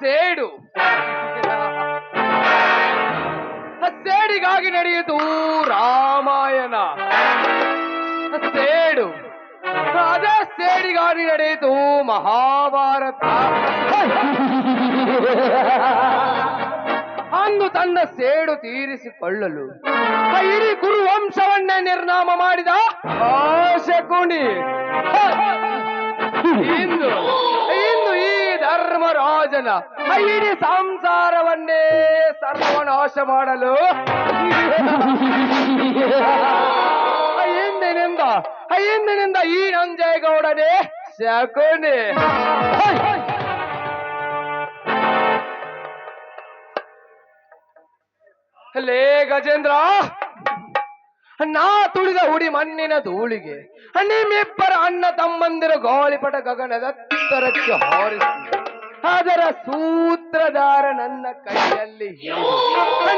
ಸೇಡು ಸೇಡಿಗಾಗಿ ನಡೆಯಿತು ರಾಮಾಯಣ. ಸೇಡು ಅದೇ ಸೇಡಿಗಾಗಿ ನಡೆಯಿತು ಮಹಾಭಾರತ. ಅಂದು ತನ್ನ ಸೇಡು ತೀರಿಸಿಕೊಳ್ಳಲು ಇಡೀ ಕುರುವಂಶವನ್ನೇ ನಿರ್ನಾಮ ಮಾಡಿದ ಆ ಶಕುನಿ ಇಂದು ಈ ಧರ್ಮರಾಜನ ಇಡೀ ಸಂಸಾರವನ್ನೇ ಸರ್ವನಾಶ ಮಾಡಲು ಹಿಂದಿನಿಂದ ಈ ನಂಜೇಗೌಡನೇ ಶಕುನಿ. ಲೇ ಗಜೇಂದ್ರ, ನಾ ತುಳಿದ ಉಡಿ ಮಣ್ಣಿನ ಧೂಳಿಗೆ ನಿಮ್ಮಿಬ್ಬರ ಅಣ್ಣ ತಮ್ಮಂದಿರ ಗಾಳಿಪಟ ಗಗನದತ್ತರಕ್ಕೆ ಹಾರಿಸಿ ಅದರ ಸೂತ್ರಧಾರ ನನ್ನ ಕೈಯಲ್ಲಿ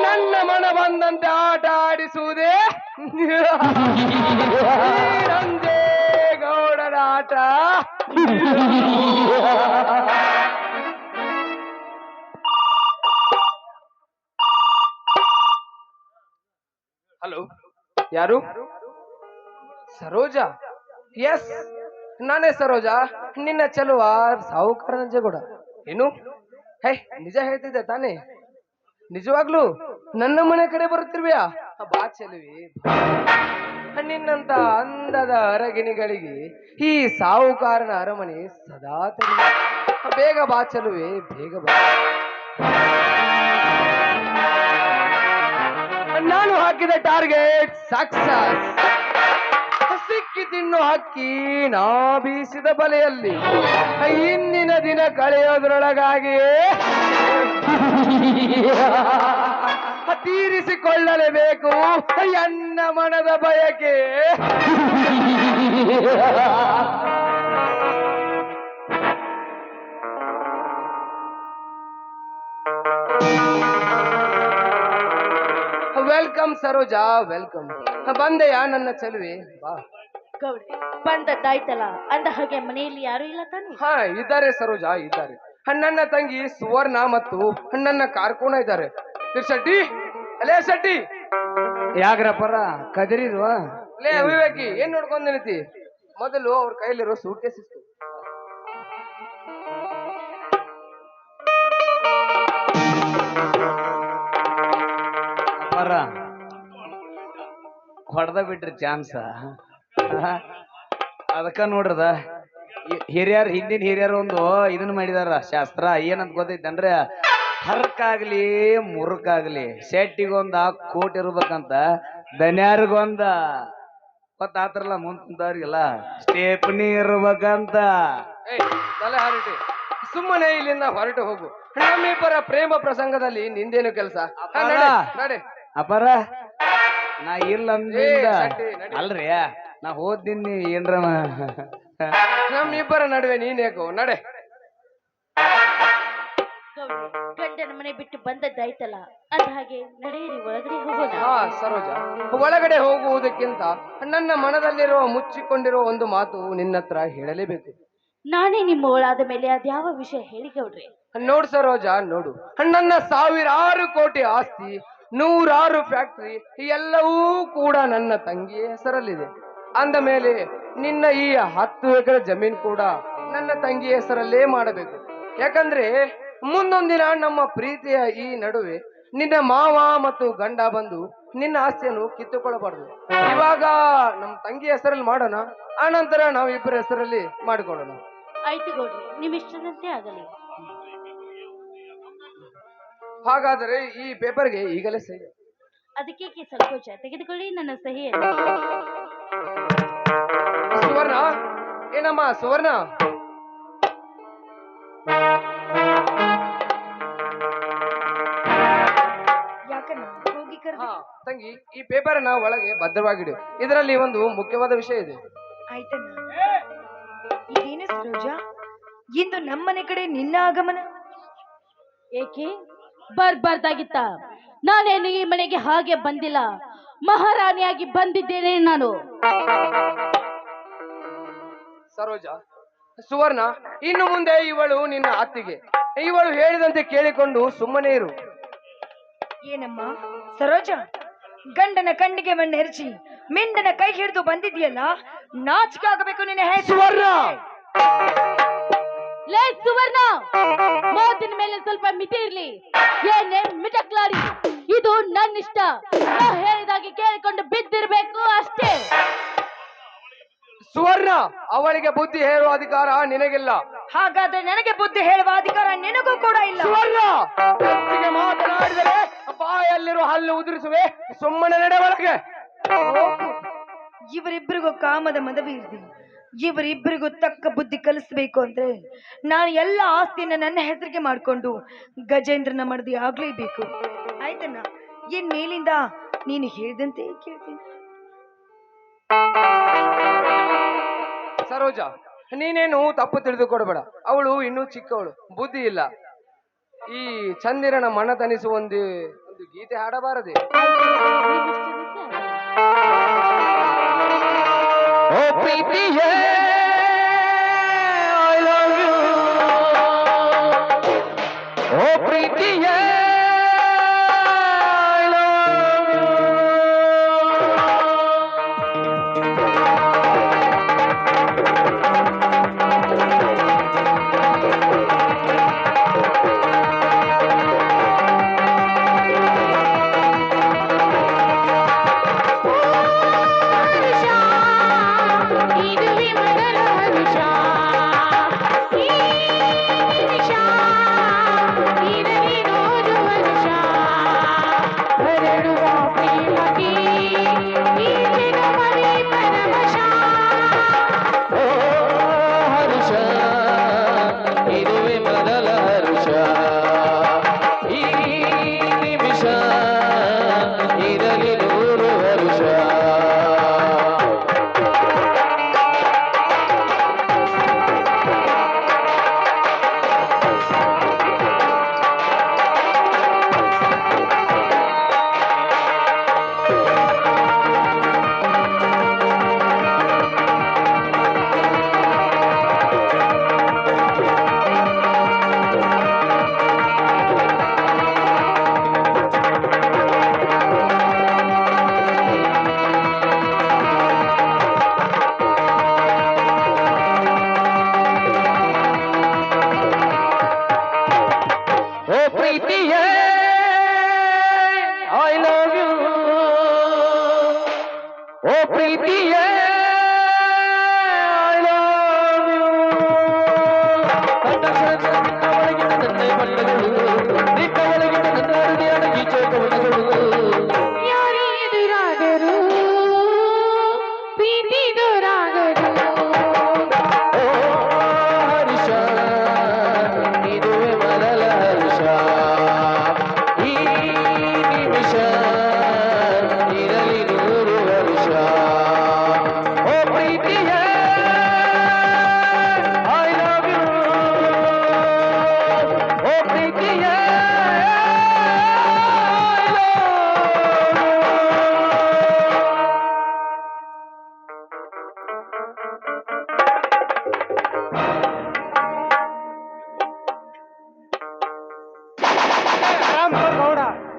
ನನ್ನ ಮನ ಬಂದಂತೆ ಆಟ ಆಡಿಸುವುದೇ ನಂಜೇಗೌಡನ ಆಟ. ಹಲೋ, ಯಾರು? ಸರೋಜಾ? ಎಸ್, ನಾನೇ ಸರೋಜಾ, ನಿನ್ನ ಚೆಲುವ ಸಾಹುಕಾರ ನಂಜೇಗೌಡ. ಏನು? ಹೇ, ನಿಜ ಹೇಳ್ತಿದ್ದೆ ತಾನೇ? ನಿಜವಾಗ್ಲು ನನ್ನ ಮನೆ ಕಡೆ ಬರುತ್ತಿರ್ವಿಯಾ? ಬಾ ಚೆಲುವಿ, ನಿನ್ನಂತ ಅಂದದ ಅರಗಿಣಿಗಳಿಗೆ ಈ ಸಾಹುಕಾರನ ಅರಮನೆ ಸದಾ ತೆರೆದಿದೆ. ಬೇಗ ಬಾ ಚೆಲುವೆ, ಬೇಗ ಬಾ. ನಾನು ಹಾಕಿದ ಟಾರ್ಗೆಟ್ ಸಕ್ಸಸ್. ಸಿಕ್ಕಿ ತಿನ್ನು ಹಕ್ಕಿ ನಾ ಬೀಸಿದ ಬಲೆಯಲ್ಲಿ ಇಂದಿನ ದಿನ ಕಳೆಯೋದ್ರೊಳಗಾಗಿಯೇ ತೀರಿಸಿಕೊಳ್ಳಲೇಬೇಕು ಎನ್ನ ಮನದ ಬಯಕೆ. Welcome Saroja, welcome. ಬಂದೆಯಾ ನನ್ನ ಚೆಲುವೆ? ಬಾ. ಗೌಡ್ರೆ, ಬಂದದ್ದಾಯ್ತಲ್ಲ. ಅಂದ ಹಾಗೆ ಮನೆಯಲ್ಲಿ ಯಾರು ಇಲ್ಲ ತಾನೆ? ಹಾ, ಇದ್ದಾರೆ ಸರೋಜಾ, ಇದ್ದಾರೆ. ನನ್ನ ತಂಗಿ ಸುವರ್ಣ ಮತ್ತು ನನ್ನ ಕಾರ್ಕೋಣ ಇದ್ದಾರೆ. ಶೆಟ್ಟಿ, ಅಲೇ ಶೆಟ್ಟಿ. ಯಾಗ್ರಪ್ಪರ ಕದಿರಿದ್ವಾ? ಲೇ ಅವಿವೇಕಿ, ಏನ್ ನೋಡ್ಕೊಂಡ್ ನಿಂತಿ? ಮೊದಲು ಅವ್ರ ಕೈಲಿರೋ ಸೂಟ್ ಕೇಸ್ ಇತ್ತು. ಹೊಡೆದ ಬಿಟ್ರಿ ಚಾನ್ಸ. ಅದಕ್ಕ ನೋಡ್ರದ ಹಿರಿಯರ್, ಹಿಂದಿನ ಹಿರಿಯರು ಒಂದು ಇದನ್ನ ಮಾಡಿದಾರ ಶಾಸ್ತ್ರ. ಏನಂತ ಗೊತ್ತೈತಂದ್ರೆ, ಹರ್ಕಾಗ್ಲಿ ಮುರುಕಾಗ್ಲಿ ಶೆಟ್ಟಿಗೊಂದ ಕೋಟ್ ಇರ್ಬೇಕಂತ, ದನ್ಯಾರಿಗೊಂದ ಗೊತ್ತಾತ್ರಲ್ಲ ಮುಂತಾರಿಗೆಲ್ಲ ಸ್ಟೇಪ್ನಿ ಇರ್ಬೇಕಂತ. ತಲೆ ಹಾರಿಟಿ, ಸುಮ್ಮನೆ ಇಲ್ಲಿಂದ ಹೊರಟು ಹೋಗು. ನಮ್ಮಿಬ್ಬರ ಪ್ರೇಮ ಪ್ರಸಂಗದಲ್ಲಿ ನಿಂದೇನು ಕೆಲಸ? ನಡೆ. ಅಪರ ನಾ ಇಲ್ಲ ಅಲ್ರಿ, ನಾ ಹೋದ್ದೀನಿ ಏನ್ರ ನಮ್ಮಿಬ್ಬರ ನಡುವೆ ನೀನೇಕೋ? ನಡೆ. ಗಂಡನ ಮನೆ ಬಿಟ್ಟು ಬಂದದ್ದಾಯ್ತಲ್ಲ, ಅಂದ ಹಾಗೆ ನಡೆಯಿರಿ, ಒಳಗಡೆ ಹೋಗೋಣ. ಹಾ ಸರೋಜಾ, ಒಳಗಡೆ ಹೋಗುವುದಕ್ಕಿಂತ ನನ್ನ ಮನದಲ್ಲಿರುವ ಮುಚ್ಚಿಕೊಂಡಿರುವ ಒಂದು ಮಾತು ನಿನ್ನತ್ರ ಹೇಳಲೇಬೇಕು. ನಾನೇ ನಿಮ್ಮ ಒಳಾದ ಮೇಲೆ ಅದ್ಯಾವ ವಿಷಯ ಹೇಳಿ ಗೌಡ್ರೆ? ನೋಡು ಸರೋಜಾ, ನೋಡು, ನನ್ನ 1000 ಕೋಟಿ ಆಸ್ತಿ, 100 ಫ್ಯಾಕ್ಟರಿ ಎಲ್ಲವೂ ಕೂಡ ನನ್ನ ತಂಗಿಯ ಹೆಸರಲ್ಲಿದೆ. ಅಂದ ಮೇಲೆ ನಿನ್ನ ಈ 10 ಎಕರೆ ಜಮೀನು ಕೂಡ ನನ್ನ ತಂಗಿಯ ಹೆಸರಲ್ಲೇ ಮಾಡಬೇಕು. ಯಾಕಂದ್ರೆ ಮುಂದೊಂದಿನ ನಮ್ಮ ಪ್ರೀತಿಯ ಈ ನಡುವೆ ನಿನ್ನ ಮಾವ ಮತ್ತು ಗಂಡ ಬಂದು ನಿನ್ನ ಆಸ್ತಿಯನ್ನು ಕಿತ್ತುಕೊಳ್ಳಬಾರದು. ಇವಾಗ ನಮ್ಮ ತಂಗಿ ಹೆಸರಲ್ಲಿ ಮಾಡೋಣ, ಆನಂತರ ನಾವು ಇಬ್ಬರ ಹೆಸರಲ್ಲಿ ಮಾಡಿಕೊಳ್ಳೋಣ. ಆಯ್ತು ಗೌಡ್ರೆ, ನಿಮ್ಮಿಷ್ಟದಂತೆ ಆಗಲಿ. ಹಾಗಾದರೆ ಈ ಪೇಪರ್ಗೆ ಈಗಲೇ ಸಹಿ. ಅದಕ್ಕೆ ಸಂಕೋಚ, ತೆಗೆದುಕೊಳ್ಳಿ ನನ್ನ ಸಹಿಯನ್ನು. ಸುವರ್ಣ, ಏನಮ್ಮ ಸುವರ್ಣ? ತಂಗಿ, ಈ ಪೇಪರ್ ಅನ್ನ ಒಳಗೆ ಭದ್ರವಾಗಿಡು. ಇದರಲ್ಲಿ ಒಂದು ಮುಖ್ಯವಾದ ವಿಷಯ ಇದೆ. ಆಯ್ತಣ್ಣ. ಇದೇನು ಸರೋಜಾ, ಇಂದು ನಮ್ಮನೆ ಕಡೆ ನಿನ್ನ ಆಗಮನ? ಏಕೆ ಬರ್ಬಾರ್ದಾಗಿತ್ತ? ನಾನೇನು ಈ ಮನೆಗೆ ಹಾಗೆ ಬಂದಿಲ್ಲ, ಮಹಾರಾಣಿಯಾಗಿ ಬಂದಿದ್ದೇನೆ ನಾನು. ಸರೋಜಾ, ಸುವರ್ಣ, ಇನ್ನು ಮುಂದೆ ಇವಳು ನಿನ್ನ ಅತ್ತಿಗೆ. ಇವಳು ಹೇಳಿದಂತೆ ಕೇಳಿಕೊಂಡು ಸುಮ್ಮನೆ ಇರು. ಏನಮ್ಮ ಸರೋಜ, ಗಂಡನ ಕಣ್ಣಿಗೆ ಮಣ್ಣು ಎರಚಿ ಮಿಂಡನ ಕೈ ಹಿಡಿದು ಬಂದಿದ್ಯಲ್ಲ, ನಾಚಿಕೆ ಆಗಬೇಕು ನಿನ್ನ ಹೆಸರು. ಸುವರ್ಣ, ಲೇ ಸುವರ್ಣ, ಮಾತಿನ ಮೇಲೆ ಸ್ವಲ್ಪ ಮಿತಿ ಇರ್ಲಿ. ಏನೇ ಮಿಟಕ್ಲಾರಿ, ಇದು ನನ್ನ ಇಷ್ಟ. ನಾ ಹೇಳಿದಾಗೆ ಕೇಳಿಕೊಂಡು ಬಿದ್ದಿರ್ಬೇಕು ಅಷ್ಟೇ. ಸುವರ್ಣ, ಅವಳಿಗೆ ಬುದ್ಧಿ ಹೇಳುವ ಅಧಿಕಾರ ನಿನಗಿಲ್ಲ. ಹಾಗಾದ್ರೆ ನನಗೆ ಬುದ್ಧಿ ಹೇಳುವ ಅಧಿಕಾರ ನಿನಗೂ ಕೂಡ ಇಲ್ಲ. ಸುವರ್ಣ, ಹೆಚ್ಚಿಗೆ ಮಾತನಾಡಿದರೆ ಬಾಯಲ್ಲಿರುವ ಹಲ್ಲು ಉದುರಿಸುವೆ. ಸುಮ್ಮನೆ ನಡೆ ಒಳಗೆ. ಇವರಿಬ್ಬರಿಗೂ ಕಾಮದ ಮದವಿರ್ದಿ, ಇವರಿಬ್ಬರಿಗೂ ತಕ್ಕ ಬುದ್ಧಿ ಕಲಿಸ್ಬೇಕು ಅಂದ್ರೆ ನಾನು ಎಲ್ಲ ಆಸ್ತಿನ ನನ್ನ ಹೆಸರಿಗೆ ಮಾಡ್ಕೊಂಡು ಗಜೇಂದ್ರನ ಮಡದಿ ಆಗ್ಲೇಬೇಕು. ಆಯ್ತಣ್ಣ, ಏನ್ ಮೇಲಿಂದ ನೀನು ಹೇಳಿದಂತೆ ಕೇಳ್ತೀನಿ. ಸರೋಜ, ನೀನೇನು ತಪ್ಪು ತಿಳಿದುಕೊಡಬೇಡ. ಅವಳು ಇನ್ನೂ ಚಿಕ್ಕವಳು, ಬುದ್ಧಿ ಇಲ್ಲ. ಈ ಚಂದಿರನ ಮನತನಿಸುವ ಒಂದು ಗೀತೆ ಹಾಡಬಾರದೆ? ಓ ಪ್ರೀತಿಯೇ, I love you. ಓ ಪ್ರೀತಿಯೇ, I love you.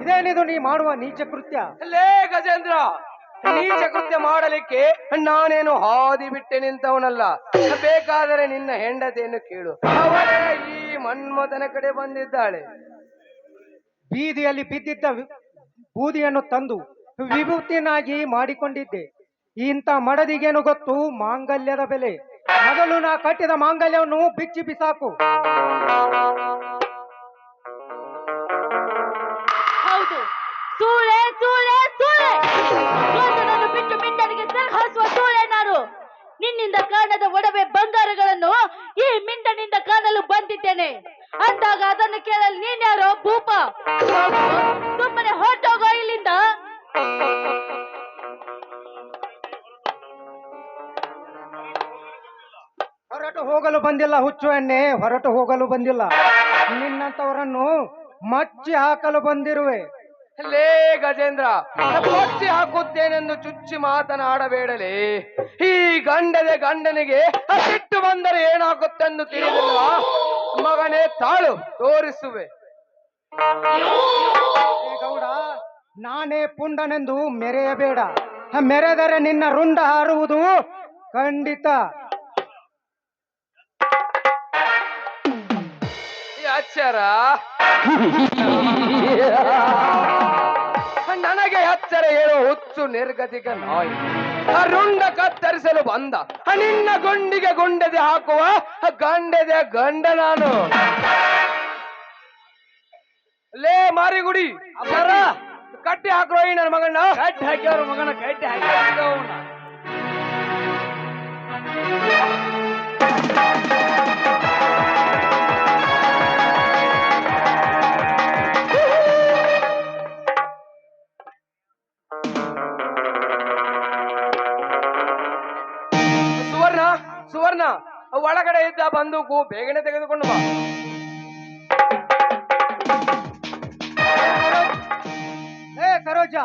ಇದೇನಿದು ನೀ ಮಾಡುವ ನೀಚ ಕೃತ್ಯ? ಲೇ ಗಜೇಂದ್ರ, ನೀಚ ಕೃತ್ಯ ಮಾಡಲಿಕ್ಕೆ ನಾನೇನು ಹಾದಿ ಬಿಟ್ಟೆ ನಿಂತವನಲ್ಲ. ಬೇಕಾದರೆ ನಿನ್ನ ಹೆಂಡತಿಯನ್ನು ಕೇಳು, ಅವಳೇ ಈ ಮನ್ಮಥನ ಕಡೆ ಬಂದಿದ್ದಾಳೆ. ಬೀದಿಯಲ್ಲಿ ಬಿದ್ದಿದ್ದ ಬೂದಿಯನ್ನು ತಂದು ವಿಭೂತಿಯನ್ನಾಗಿ ಮಾಡಿಕೊಂಡಿದ್ದೆ. ಇಂಥ ಮಡದಿಗೇನು ಗೊತ್ತು ಮಾಂಗಲ್ಯದ ಬೆಲೆ? ಮೊದಲು ನಾ ಕಟ್ಟಿದ ಮಾಂಗಲ್ಯವನ್ನು ಬಿಚ್ಚಿ ಬಿಸಾಕು. ಹೌದು, ಸೂಳೆ ಸೂಳೆ ಸೂಳೆ, ನಾನು ಬಿಟ್ಟು ಮಿಂಡನಿಗೆ ಹಾಸುವ ಸೂಳೆ ನಾನು. ನಿನ್ನಿಂದ ಕಾಣದ ಒಡವೆ ಬಂಗಾರಗಳನ್ನು ಈ ಮಿಂಡನಿಂದ ಕಾಣಲು ಬಂದಿದ್ದೇನೆ ಅಂದಾಗ ಅದನ್ನು ಕೇಳಲು ನೀನ್ಯಾರೋ ಭೂಪ? ಸುಮ್ಮನೆ ಹೊರಟೋಗೋ ಇಲ್ಲಿಂದ. ಹೊರಟು ಹೋಗಲು ಬಂದಿಲ್ಲ ಹುಚ್ಚು ಎಣ್ಣೆ, ಹೊರಟು ಹೋಗಲು ಬಂದಿಲ್ಲ. ನಿನ್ನಂತವರನ್ನು ಮಚ್ಚಿ ಹಾಕಲು ಬಂದಿರುವೆ. ಲೇ ಗಜೇಂದ್ರ, ಕೊಚ್ಚಿ ಹಾಕುತ್ತೇನೆಂದು ಚುಚ್ಚಿ ಮಾತನಾಡಬೇಡಲೇ. ಈ ಗಂಡನಿಗೆ ಸಿಟ್ಟು ಬಂದರೆ ಏನಾಗುತ್ತೆಂದು ತಿಳಿದಿಲ್ವಾ? ಮಗನೇ ತಾಳು ತೋರಿಸುವೆ. ಏ ಗೌಡ, ನಾನೇ ಪುಂಡನೆಂದು ಮೆರೆಯಬೇಡ. ಮೆರೆದರೆ ನಿನ್ನ ರುಂಡ ಹಾರುವುದು ಖಂಡಿತ. ಈ ಅಚ್ಚರ ನನಗೆ ಎಚ್ಚರ ಹೇಳೋ ಹುಚ್ಚು ನಿರ್ಗತಿಕ ನಾಯಿ. ಆ ರುಂಡ ಕತ್ತರಿಸಲು ಬಂದ ನಿನ್ನ ಗುಂಡಿಗೆ ಗುಂಡೆದೆ ಹಾಕುವ ಗಂಡೆದೆ ಗಂಡ ನಾನು. ಲೇ ಮಾರಿಗುಡಿ ಅಬ್ಬರ ಕಟ್ಟಿ ಹಾಕ್ರೋ ಈ ನನ್ನ ಮಗಣ್ಣ. ಕಟ್ಟಿ ಹಾಕ್ಯವ್ರ ಮಗನ ಕಟ್ಟಿ ಹಾಕ್ಯವ್ನ. ಸುವರ್ಣ ಸುವರ್ಣ ಒಳಗಡೆ ಇದ್ದ ಬಂದೂಕು ಬೇಗನೆ ತೆಗೆದುಕೊಂಡು ಬಾ. ಏ ಸರೋಜ,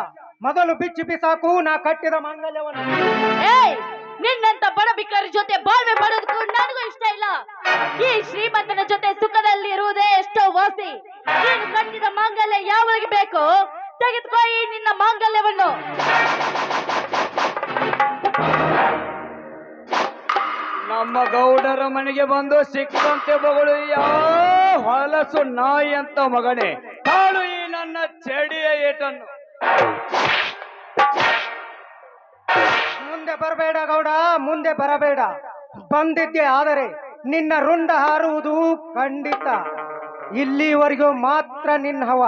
ಮೊದಲು ಬಿಚ್ಚಿ ಬಿಸಾಕು ನಾ ಕಟ್ಟಿದ ಮಾಂಗಲ್ಯವನ್ನು. ಏಯ್, ನಿನ್ನಂತ ಬಡ ಬಿಕ್ಕರ ಜೊತೆ ಬಾಳ್ವೆ ಮಾಡೋದಕ್ಕೂ ನನಗೂ ಇಷ್ಟ ಇಲ್ಲ. ಈ ಶ್ರೀಮಂತನ ಜೊತೆ ಸುಖದಲ್ಲಿ ಇರುವುದೇ ಎಷ್ಟೋ ವಾಸಿ. ನೀನು ಕಟ್ಟಿದ ಮಾಂಗಲ್ಯ ಯಾವಾಗ ಬೇಕು ತೆಗೆದುಕೋ ಈ ನಿನ್ನ ಮಾಂಗಲ್ಯವನ್ನು. ನಮ್ಮ ಗೌಡರ ಮನೆಗೆ ಬಂದು ಸಿಕ್ಕಂತೆ ಮಗಳು ಯಾವ ಹೊಲಸು ನಾಯಿ ಅಂತ ಮಗನೇ. ತಾಳು ಈ ನನ್ನ ಚಡಿಯ ಏಟನ್ನು. ಮುಂದೆ ಬರಬೇಡ ಗೌಡ, ಮುಂದೆ ಬರಬೇಡ. ಬಂದಿದ್ದೆ ಆದರೆ ನಿನ್ನ ರುಂಡ ಹಾರುವುದು ಖಂಡಿತ. ಇಲ್ಲಿವರೆಗೂ ಮಾತ್ರ ನಿನ್ನ ಹವ,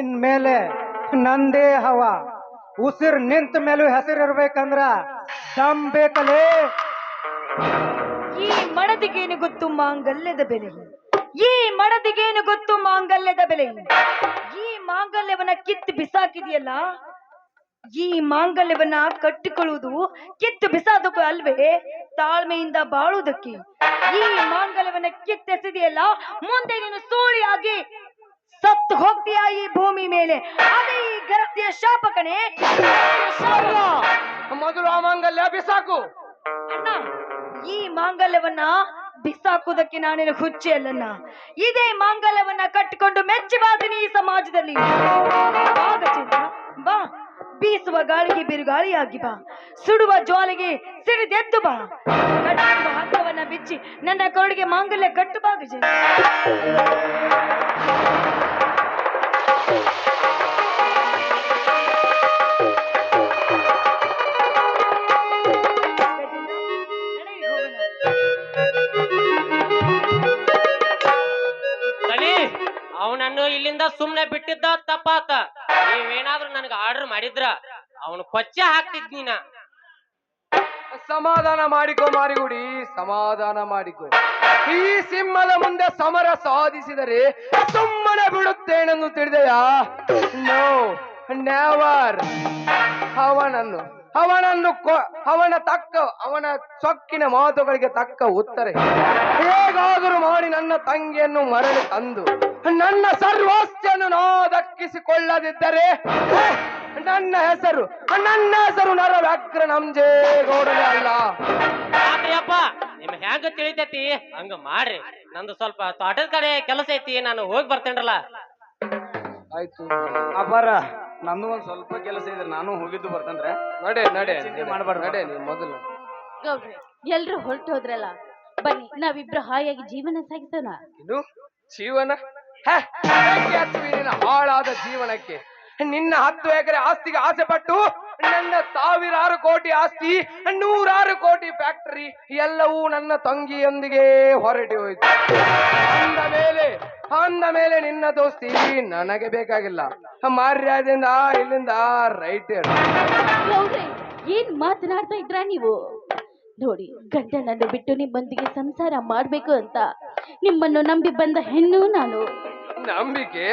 ಇನ್ಮೇಲೆ ನಂದೇ ಹವ. ಉಸಿರು ನಿಂತ ಮೇಲೂ ಹೆಸರಿರ್ಬೇಕಂದ್ರ ದಮ್ ಬೇಕಲೇ. ಈ ಮಡದಿಗೇನು ಗೊತ್ತು ಮಾಂಗಲ್ಯದ ಬೆಲೆ? ಈ ಮಡದಿಗೇನು ಗೊತ್ತು ಮಾಂಗಲ್ಯದ ಬೆಲೆ? ಈ ಮಾಂಗಲ್ಯವನ್ನ ಕಿತ್ತು ಬಿಸಾಕಿದೆಯಲ್ಲ, ಈ ಮಾಂಗಲ್ಯವನ್ನ ಕಟ್ಟಿಕೊಳ್ಳುವುದು ಕಿತ್ತು ಬಿಸಾದಕ್ಕೂ ಅಲ್ವೇ, ತಾಳ್ಮೆಯಿಂದ ಬಾಳುವುದಕ್ಕೆ. ಈ ಮಾಂಗಲ್ಯವನ್ನ ಕಿತ್ತೆಸೆದೆಯಲ್ಲ, ಮುಂದೆ ನೀನು ಸೂಳಿಯಾಗಿ ಸತ್ತು ಹೋಗ್ತೀಯ ಈ ಭೂಮಿ ಮೇಲೆ. ಅದೇ ಈ ಗರತಿಯ ಶಾಪ ಕಣೆ. ಮೊದಲು ಆ ಮಾಂಗಲ್ಯ ಬಿಸಾಕು. ಅಣ್ಣ, ಈ ಮಾಂಗಲ್ಯವನ್ನ ಬಿಸಾಕುವುದಕ್ಕೆ ನಾನೇನು ಹುಚ್ಚಿ ಅಲ್ಲಣ್ಣ. ಇದೇ ಮಾಂಗಲ್ಯವನ್ನ ಕಟ್ಟಿಕೊಂಡು ಮೆಚ್ಚಿ ಬಾತೀನಿ ಈ ಸಮಾಜದಲ್ಲಿ. ಬಾ ಗಜೇಂದ್ರ, ಬಾ. ಬೀಸುವ ಗಾಳಿಗೆ ಬಿರುಗಾಳಿಯಾಗಿ ಬಾ, ಸುಡುವ ಜ್ವಾಲೆಗೆ ಸಿಡಿದೆದ್ದು ಬಾ. ಕಟ್ಟಿರುವ ಹಗ್ಗವನ್ನ ಬಿಚ್ಚಿ ನನ್ನ ಕೊರಳಿಗೆ ಮಾಂಗಲ್ಯ ಕಟ್ಟು ಬಾ ಗಜೇಂದ್ರ. ಅವನನ್ನು ಇಲ್ಲಿಂದ ಸುಮ್ನೆ ಬಿಟ್ಟಿದ್ದ ತಪ್ಪಾತ. ನೀವೇನಾದ್ರೂ ನನಗೆ ಆರ್ಡರ್ ಮಾಡಿದ್ರ ಅವನು ಕೊಚ್ಚೆ ಹಾಕ್ತಿದ್ ನೀನ. ಸಮಾಧಾನ ಮಾಡಿಕೋ ಮಾರಿಗುಡಿ, ಸಮಾಧಾನ ಮಾಡಿಕೋ. ಈ ಸಿಂಹದ ಮುಂದೆ ಸಮರ ಸಾಧಿಸಿದರೆ ಸುಮ್ಮನೆ ಬಿಡುತ್ತೇನೆಂದು ತಿಳಿದೆಯಾ? No, never. ಅವನ ಸೊಕ್ಕಿನ ಮಾತುಗಳಿಗೆ ತಕ್ಕ ಉತ್ತರ ಹೇಗಾದರೂ ಮಾಡಿ ನನ್ನ ತಂಗಿಯನ್ನು ಮರಳಿ ತಂದು ನನ್ನ ಸರ್ವಸ್ಯವನ್ನು ನಾ ದಕ್ಕಿಸಿಕೊಳ್ಳದಿದ್ದರೆ ನನ್ನ ಹೆಸರು ನರವ್ಯಾಘ್ರ ನಂಜೇಗೌಡನೇ ಅಲ್ಲ. ಆದ್ರಪ್ಪ, ನಿಮ್ ಹೆಂಗ ತಿಳಿತೈತಿ ಹಂಗ ಮಾಡ್ರಿ. ನಂದು ಸ್ವಲ್ಪ ತೋಟದ ಕಡೆ ಕೆಲಸ ಐತಿ, ನಾನು ಹೋಗಿ ಬರ್ತೇನ್ರಲ್ಲ. ಆಯ್ತು, ಅಬ್ಬರ ನಂದು ಒಂದ್ ಸ್ವಲ್ಪ ಕೆಲಸ ಇದ್ರೆ ನಾನು ಹೋಗಿದ್ದು ಬರ್ತಂದ್ರೆ. ನಡೆ ನಡೆ ಮಾಡ್ಬಾರ್ದು. ನಡೆ ನೀ ಮೊದಲು. ಗೌಡ್ರೆ, ಎಲ್ರು ಹೊರಟು ಹೋದ್ರಲ್ಲ, ಬನ್ನಿ ನಾವಿಬ್ರು ಹಾಯಾಗಿ ಜೀವನ ಸಾಗಿಸೋಣ. ಇನ್ನು ಜೀವನ ಹಾಳಾದ ಜೀವನಕ್ಕೆ ನಿನ್ನ 10 ಎಕರೆ ಆಸ್ತಿಗೆ ಆಸೆ ಪಟ್ಟು ನನ್ನ 1000 ಕೋಟಿ ಆಸ್ತಿ, 100 ಕೋಟಿ ಫ್ಯಾಕ್ಟರಿ ಎಲ್ಲವೂ ನನ್ನ ತಂಗಿಯೊಂದಿಗೆ ಹೊರಟಿ ಹೋಯ್ತು. ಅಂದ ಮೇಲೆ ನಿನ್ನ ದೋಸ್ತಿ ನನಗೆ ಬೇಕಾಗಿಲ್ಲ. ಮರ್ಯಾದೆಯಿಂದ ಇಲ್ಲಿಂದ ರೈಟ್. ಗೌಡ್ರೆ, ಏನ್ ಮಾತನಾಡ್ತಾ ಇದ್ರ ನೀವು? ನೋಡಿ, ಗಂಡನನ್ನು ಬಿಟ್ಟು ನಿಮ್ಮೊಂದಿಗೆ ಸಂಸಾರ ಮಾಡ್ಬೇಕು ಅಂತ ನಿಮ್ಮನ್ನು ನಂಬಿ ಬಂದ ಹೆಣ್ಣು ನಾನು. ನಂಬಿಕೆ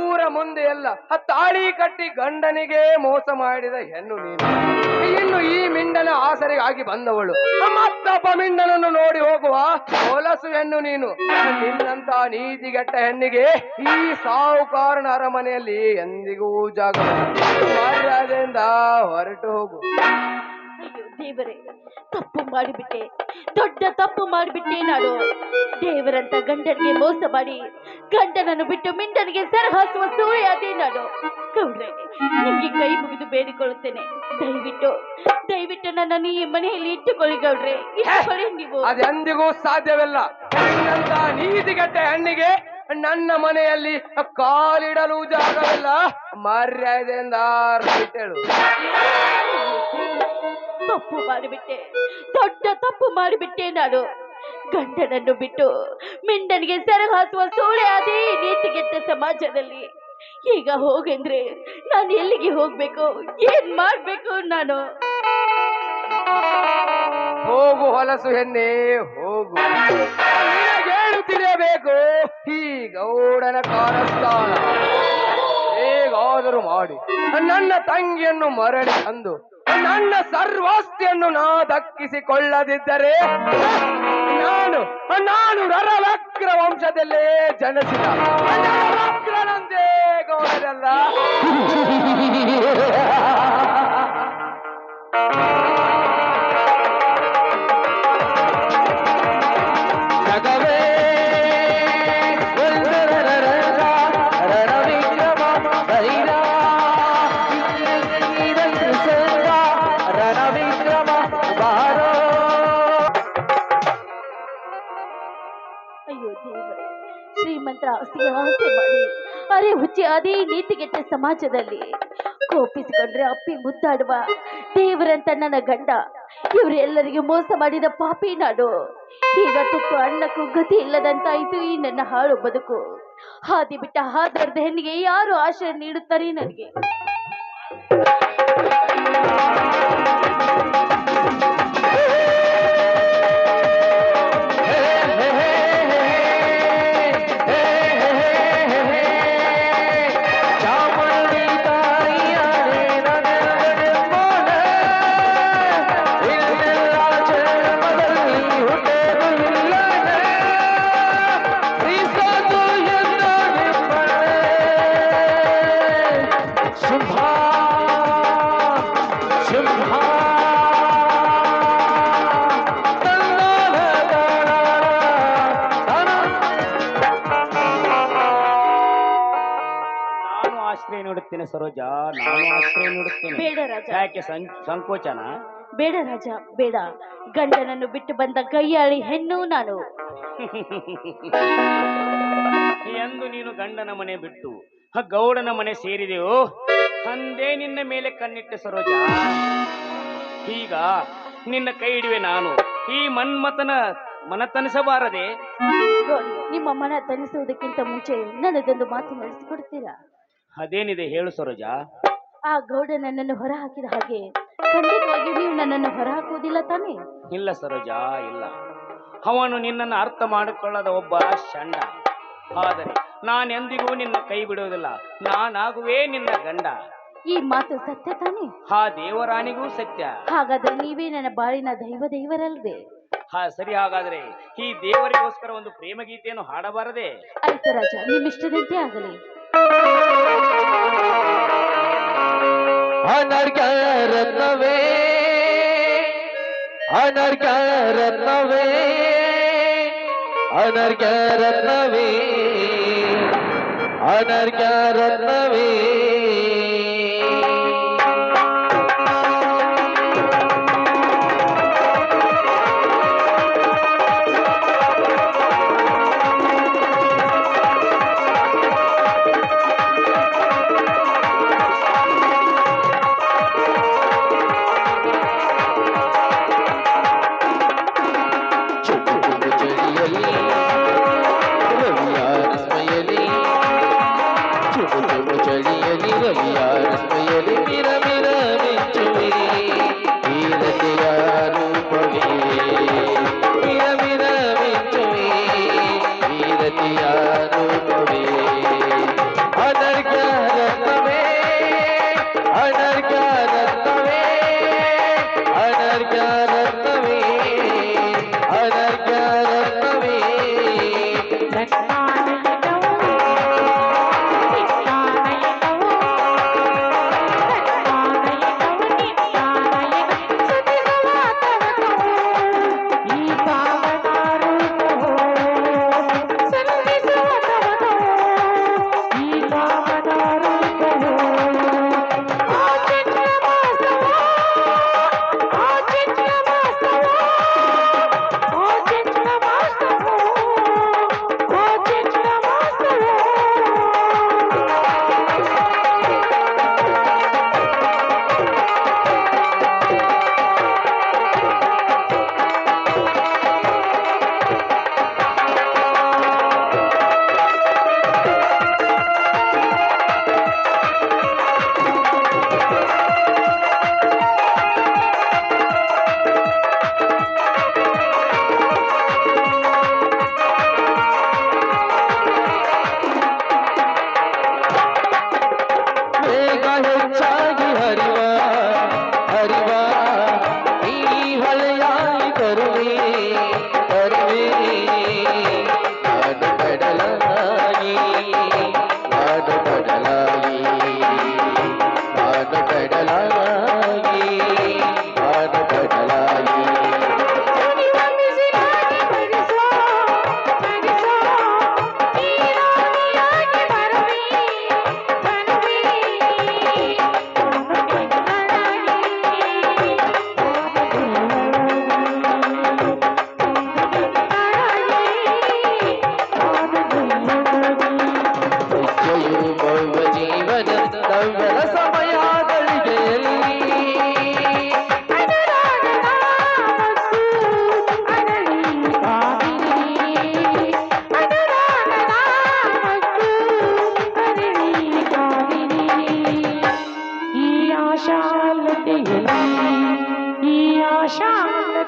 ಊರ ಮುಂದೆ ಎಲ್ಲ ತಾಳಿ ಕಟ್ಟಿ ಗಂಡನಿಗೆ ಮೋಸ ಮಾಡಿದ ಹೆಣ್ಣು ನೀನು. ಇನ್ನು ಈ ಮಿಂಡನ ಮಿಂಡನ ಆಸರೆಗಾಗಿ ಬಂದವಳು. ಮತ್ತೊಬ್ಬ ಮಿಂಡನನ್ನು ನೋಡಿ ಹೋಗುವ ಹೊಲಸು ಹೆಣ್ಣು ನೀನು. ನಿನ್ನಂತ ನೀತಿಗೆಟ್ಟ ಹೆಣ್ಣಿಗೆ ಈ ಸಾಹುಕಾರನ ಅರಮನೆಯಲ್ಲಿ ಎಂದಿಗೂ ಜಾಗ. ಮರ್ಯಾದೆಯಿಂದ ಹೊರಟು ಹೋಗು. ಅಯ್ಯೋ ದೇವರೇ, ತಪ್ಪು ಮಾಡಿಬಿಟ್ಟೆ, ದೊಡ್ಡ ತಪ್ಪು ಮಾಡಿಬಿಟ್ಟೆ ನಾನು. ದೇವರಂತ ಗಂಡನಿಗೆ ಮೋಸ ಮಾಡಿ ಗಂಡನನ್ನು ಬಿಟ್ಟು ಮಿಂಡನಿಗೆ ಸೆರಹಾಸುವ ಸೂಯಾದೆ ನಾನು. ಗೌಡ್ರೆ, ನಿಮ್ಗೆ ಕೈ ಮುಗಿದು ಬೇಡಿಕೊಳ್ಳುತ್ತೇನೆ, ದಯವಿಟ್ಟು ನನ್ನನ್ನು ಈ ಮನೆಯಲ್ಲಿ ಇಟ್ಟುಕೊಳ್ಳಿ ಗೌಡ್ರೆ, ಇಟ್ಟುಕೊಳ್ಳಿ ನೀವು. ಅದೆಂದಿಗೂ ಸಾಧ್ಯವಿಲ್ಲ. ನಿನ್ನಂತ ನೀತಿಗೆಟ್ಟ ಹೆಣ್ಣಿಗೆ ನನ್ನ ಮನೆಯಲ್ಲಿ ಕಾಲಿಡಲು ಜಾಗವಿಲ್ಲ. ಮರ್ಯಾದೆಯಿಂದ ಬಿಟ್ಟೇಳು. ತಪ್ಪು ಮಾಡಿಬಿಟ್ಟೆ, ದೊಡ್ಡ ತಪ್ಪು ಮಾಡಿಬಿಟ್ಟೆ ನಾನು. ಗಂಡನನ್ನು ಬಿಟ್ಟು ಮಿಂಡನಿಗೆ ಸೆರಹಾಸುವ ಸೂಳೆ ಅದೇ ನೀತಿಗೆಟ್ಟ ಸಮಾಜದಲ್ಲಿ. ಈಗ ಹೋಗಂದ್ರೆ ನಾನು ಎಲ್ಲಿಗೆ ಹೋಗ್ಬೇಕು, ಏನ್ ಮಾಡ್ಬೇಕು ನಾನು? ಹೋಗು ಹೊಲಸು ಹೆಣ್ಣೆ, ಹೋಗು. ನಿನಗೇನು ತಿಳಿಯಬೇಕು? ಈ ಗೌಡನ ಕಾರಸ್ಥಾನ ಹೇಗಾದರೂ ಮಾಡಿ ನನ್ನ ತಂಗಿಯನ್ನು ಮರಳಿ ತಂದು ನನ್ನ ಸರ್ವಾಸ್ತಿಯನ್ನು ನಾ ದಕ್ಕಿಸಿಕೊಳ್ಳದಿದ್ದರೆ ನಾನು ನರವಕ್ರ ವಂಶದಲ್ಲೇ ಜನಿಸಿದ ನರವಕ್ರನಂದೇ ಗೌಡರಲ್ಲ. ಅಯ್ಯೋ ದೇವರೇ, ಶ್ರೀಮಂತರ ಆಸ್ತಿಗೆ ಆಸೆ ಮಾಡಿ ಅರೆ ಹುಚ್ಚಿ ಅದೇ ನೀತಿಗೆಟ್ಟ ಸಮಾಜದಲ್ಲಿ ಕೋಪಿಸಿಕೊಂಡ್ರೆ ಅಪ್ಪಿ ಮುದ್ದಾಡುವ ದೇವರಂತ ನನ್ನ ಗಂಡ ಇವರೆಲ್ಲರಿಗೂ ಮೋಸ ಮಾಡಿದ ಪಾಪಿ ನಾಡು. ಈಗ ತುತ್ತು ಅನ್ನಕ್ಕೂ ಗತಿ ಇಲ್ಲದಂತಾಯಿತು ಈ ನನ್ನ ಹಾಳು ಬದುಕು. ಹಾದಿ ಬಿಟ್ಟ ಹಾದರದ ಹೆಣ್ಣಿಗೆ ಯಾರು ಆಶ್ರಯ ನೀಡುತ್ತಾರೆ ನನಗೆ? ನೀಡುತ್ತೇನೆ ಸರೋಜಾ, ನಾನು ಆಶ್ರಯ ನೀಡುತ್ತೇನೆ. ಬೇಡ ರಾಜ. ಯಾಕೆ ಸಂಕೋಚನ? ಬೇಡ ರಾಜ, ಬೇಡ. ಗಂಡನನ್ನು ಬಿಟ್ಟು ಬಂದ ಕೈಯಾಳಿ ಹೆಣ್ಣು ನಾನು. ಎಂದು ನೀನು ಗಂಡನ ಮನೆ ಬಿಟ್ಟು ಗೌಡನ ಮನೆ ಸೇರಿದೆಯೋ ಅಂದೇ ನಿನ್ನ ಮೇಲೆ ಕಣ್ಣಿಟ್ಟೆ ಸರೋಜಾ. ಈಗ ನಿನ್ನ ಕೈ ಹಿಡಿವೆ ನಾನು. ಈ ಮನ್ಮಥನ ಮನತನಿಸಬಾರದೆ? ನಿಮ್ಮ ಮನ ತನಿಸುವುದಕ್ಕಿಂತ ಮುಂಚೆ ನನ್ನದೊಂದು ಮಾತು ನಡೆಸಿಕೊಡ್ತೀರಾ? ಅದೇನಿದೆ ಹೇಳು ಸರೋಜಾ. ಆ ಗೌಡ ನನ್ನನ್ನು ಹೊರ ಹಾಕಿದ ಹಾಗೆ ಖಂಡಿತವಾಗಿ ನೀವು ನನ್ನನ್ನು ಹೊರ ಹಾಕುವುದಿಲ್ಲ ತಾನೇ? ಇಲ್ಲ ಸರೋಜಾ, ಇಲ್ಲ. ಅವನು ನಿನ್ನನ್ನು ಅರ್ಥ ಮಾಡಿಕೊಳ್ಳದ ಒಬ್ಬ ಷಂಡ. ಆದರೆ ನಾನೆಂದಿಗೂ ನಿನ್ನ ಕೈ ಬಿಡುವುದಿಲ್ಲ. ನಾನಾಗುವೆ ನಿನ್ನ ಗಂಡ. ಈ ಮಾತು ಸತ್ಯ ತಾನೇ? ಆ ದೇವರಾಣಿಗೂ ಸತ್ಯ. ಹಾಗಾದ್ರೆ ನೀವೇ ನನ್ನ ಬಾಳಿನ ದೇವರಲ್ವೇ? ಹಾ ಸರಿ. ಹಾಗಾದ್ರೆ ಈ ದೇವರಿಗೋಸ್ಕರ ಒಂದು ಪ್ರೇಮ ಗೀತೆಯನ್ನು ಹಾಡಬಾರದೆ? ಆಯ್ತು ರಾಜ, ನಿಮ್ಮಿಷ್ಟದಂತೆ ಆಗಲಿ. ಅನರ್ಘ ರತ್ನವೇ, ಅನರ್ಘ ರತ್ನವೇ, ಅನರ್ಘ ರತ್ನವೇ, ಅನರ್ಘ ರತ್ನವೇ. ಚಳಿಯಲಿ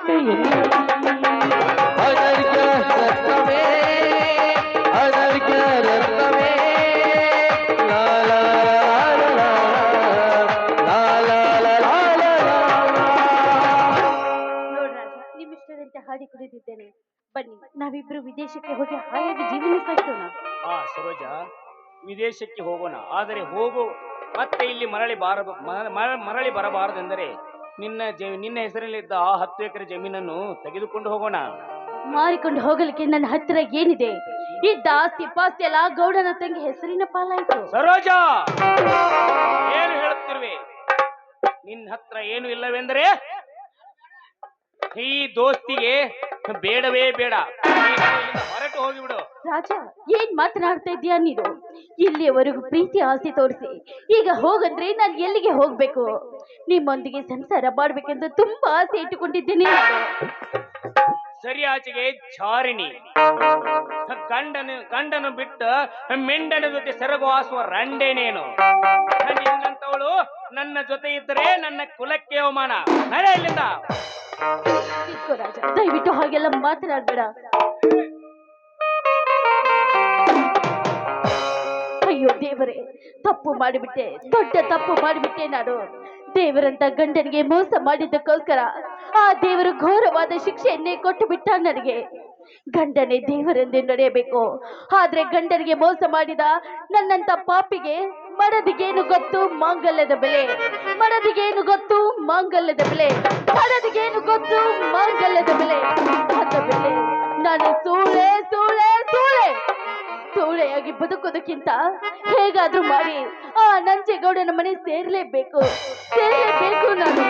ಕೈಯಲ್ಲಿ ಅನರ್ಘ್ಯ ರತ್ನವೇ ಅನರ್ಘ್ಯ ರತ್ನವೇ ಲಾ ಲಾ ಲಾ ಲಾ ಲಾ ಲಾ ಲಾ ಲಾ ಲಾ ಲಾ. ನೋಡ್ ರಾಜ, ನಿಮ್ಮಿಷ್ಟದಂತೆ ಹಾಡಿ ಕುಡಿದಿದ್ದೇನೆ. ಬನ್ನಿ, ನಾವಿಬ್ರು ವಿದೇಶಕ್ಕೆ ಹೋಗಿ ಹಾಯಾಗಿ ಜೀವನ ಸಾಗಿಸೋಣ. ಸರೋಜ, ವಿದೇಶಕ್ಕೆ ಹೋಗೋಣ. ಆದರೆ ಹೋಗು ಮತ್ತೆ ಇಲ್ಲಿ ಮರಳಿ ಬರಬಾರದೆಂದರೆ ನಿನ್ನ ಹೆಸರಲ್ಲಿದ್ದ ಆ 10 ಎಕರೆ ಜಮೀನನ್ನು ತೆಗೆದುಕೊಂಡು ಹೋಗೋಣ. ಮಾರಿಕೊಂಡು ಹೋಗಲಿಕ್ಕೆ ನನ್ನ ಹತ್ತಿರ ಏನಿದೆ? ಇದ್ದ ಆಸ್ತಿ ಪಾಸ್ತಿ ಎಲ್ಲ ಗೌಡನ ತಂಗಿ ಹೆಸರಿನ ಪಾಲಾಯ್ತು. ಸರೋಜ, ಏನು ಹೇಳುತ್ತಿರುವೆ? ನಿನ್ನ ಹತ್ರ ಏನು ಇಲ್ಲವೆಂದರೆ ಈ ದೋಸ್ತಿಗೆ ಬೇಡವೇ ಬೇಡ. ಹೊರಟು ಹೋಗಿಬಿಡು. ರಾಜ, ಏನ್ ಮಾತನಾಡ್ತಾ ಇದೀಯಾ ನೀನು? ಇಲ್ಲಿಯವರೆಗೂ ಪ್ರೀತಿ ಆಸೆ ತೋರಿಸಿ ಈಗ ಹೋಗಂದ್ರೆ ನಾನು ಎಲ್ಲಿಗೆ ಹೋಗ್ಬೇಕು? ನಿಮ್ಮೊಂದಿಗೆ ಸಂಸಾರ ಮಾಡ್ಬೇಕೆಂದು ತುಂಬಾ ಆಸೆ ಇಟ್ಟುಕೊಂಡಿದ್ದೀನಿ ನಾನು. ಸರಿ ಆಚೆಗೆ ಜಾರಿಣಿ. ಗಂಡನು ಬಿಟ್ಟು ಮೆಂಡನ ಜೊತೆ ಸೆರಗು ಹಾಸುವ ರಂಡೇನೇನು? ನಿನ್ನಂತವಳು ನನ್ನ ಜೊತೆ ಇದ್ದರೆ ನನ್ನ ಕುಲಕ್ಕೆ ಅವಮಾನ. ನಡೆ ಇಲ್ಲಿಂದ. ರಾಜ, ದಯವಿಟ್ಟು ಹಾಗೆಲ್ಲ ಮಾತನಾಡ್ಬೇಡ. ಅಯ್ಯೋ ದೇವರೇ, ತಪ್ಪು ಮಾಡಿಬಿಟ್ಟೆ, ದೊಡ್ಡ ತಪ್ಪು ಮಾಡಿಬಿಟ್ಟೆ ನಾನು. ದೇವರಂತ ಗಂಡನಿಗೆ ಮೋಸ ಮಾಡಿದ್ದಕ್ಕೋಸ್ಕರ ಆ ದೇವರು ಘೋರವಾದ ಶಿಕ್ಷೆಯನ್ನೇ ಕೊಟ್ಟು ಬಿಟ್ಟ ನನಗೆ. ಗಂಡನೇ ದೇವರೆಂದು ನಡೆಯಬೇಕು, ಆದ್ರೆ ಗಂಡನಿಗೆ ಮೋಸ ಮಾಡಿದ ನನ್ನಂತ ಪಾಪಿಗೆ ಮಡದಿಗೇನು ಗೊತ್ತು ಮಾಂಗಲ್ಯದ ಬೆಲೆ? ಮಡದಿಗೇನು ಗೊತ್ತು ಮಾಂಗಲ್ಯದ ಬೆಲೆ? ಮಡದಿಗೇನು ಗೊತ್ತು ಮಾಂಗಲ್ಯದ ಬೆಲೆ? ಅದ ಬೆಲೆ ನಾನು ಸೂಳೆಯಾಗಿ ಬದುಕೋದಕ್ಕಿಂತ ಹೇಗಾದ್ರೂ ಮಾಡಿ ಆ ನಂಜೇಗೌಡನ ಮನೆ ಸೇರ್ಲೇಬೇಕು ನಾನು.